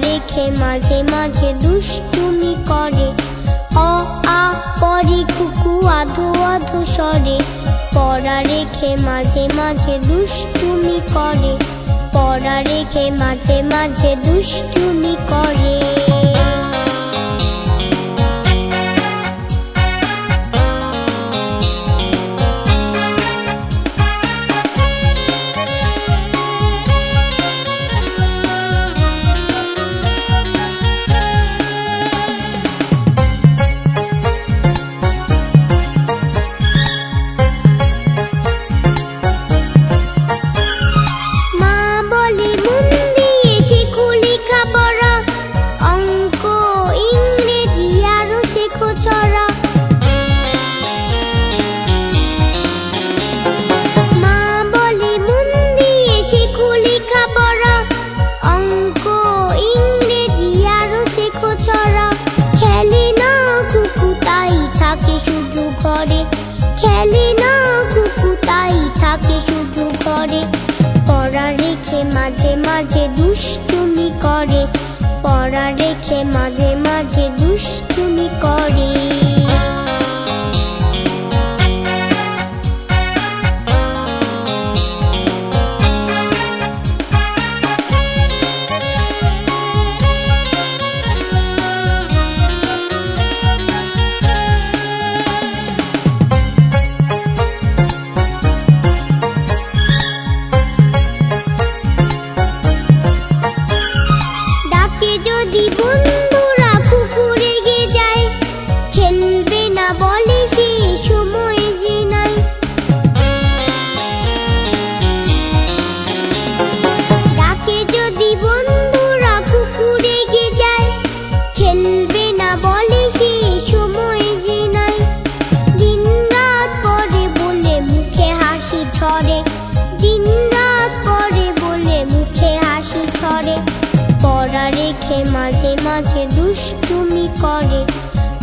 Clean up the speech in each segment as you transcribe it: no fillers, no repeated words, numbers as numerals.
রেখে মাঝে মাঝে দুষ্টুমি করে। অ আ পড়ে কুকু আধো আধো স্বরে, পড়া রেখে মাঝে মাঝে দুষ্টুমি করে, পড়া রেখে মাঝে মাঝে দুষ্টুমি করে। খেলে না কুকু তাই থাকে শুধু ঘরে, পড়া রেখে মাঝে মাঝে দুষ্টুমি করে, পড়া রেখে মাঝে মাঝে দুষ্টুমি করে। পড়া রেখে মাঝে মাঝে দুষ্টুমি করে,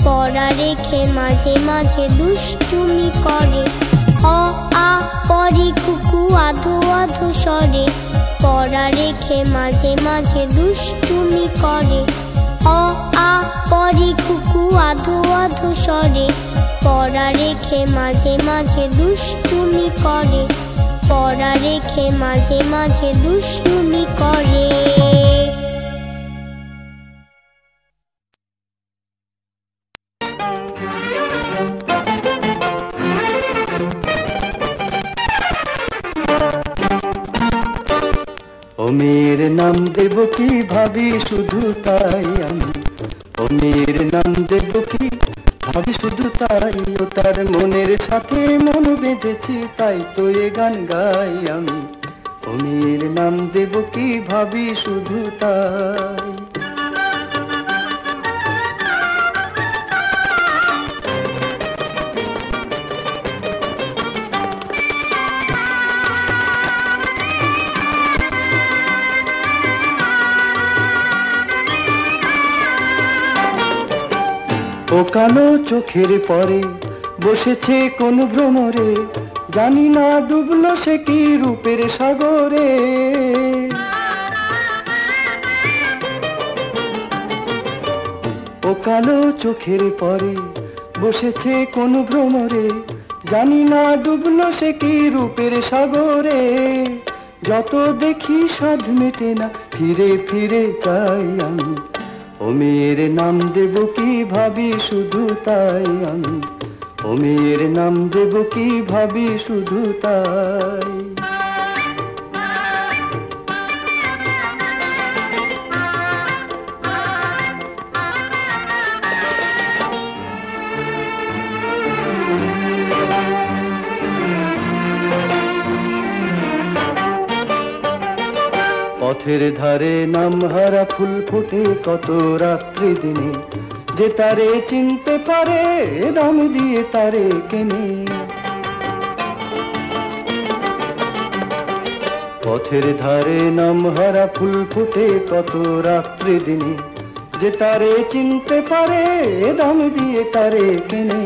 পড়া রেখে মাঝে মাঝে দুষ্টুমি করে। অ আ পড়ে কুকু আধো আধো স্বরে, পড়া রেখে মাঝে মাঝে দুষ্টুমি করে। অ আ পড়ে কুকু আধো আধো স্বরে, পড়া রেখে মাঝে মাঝে দুষ্টুমি করে, পড়া রেখে মাঝে মাঝে দুষ্টুমি করে। মেয়ের নাম দেব কি ভাবি শুধু তাই আমি, ও মেয়ের নাম দেব কি ভাবি শুধু তাই, ও তার মনের সাথে মন বেঁধেছি তাই তো এ গান গাই আমি। ও মেয়ের নাম দেব কি ভাবি শুধু তাই। ও কালো চোখের পরে বসেছে কোন ভ্রমরে, জানি না ডুবলো সে কি রূপের সাগরে। ও কালো চোখের পরে বসেছে কোন ভ্রমরে, জানি না ডুবলো সে কি রূপের সাগরে। যত দেখি সাধ মেটে না, ফিরে ফিরে চাই আমি। ও মেয়ের নাম দেব কি ভাবি শুধু তাই আমি, ও মেয়ের নাম দেব কি ভাবি শুধু তাই। পথের ধারে নামহারা ফুল ফোটে কত রাত্রি দিনে, যে তারে চিনতে পারে দাম দিয়ে তারে কেনে। পথের ধারে নামহারা ফুল ফোটে কত রাত্রি দিনে, যে তারে চিনতে পারে দাম দিয়ে তারে কেনে।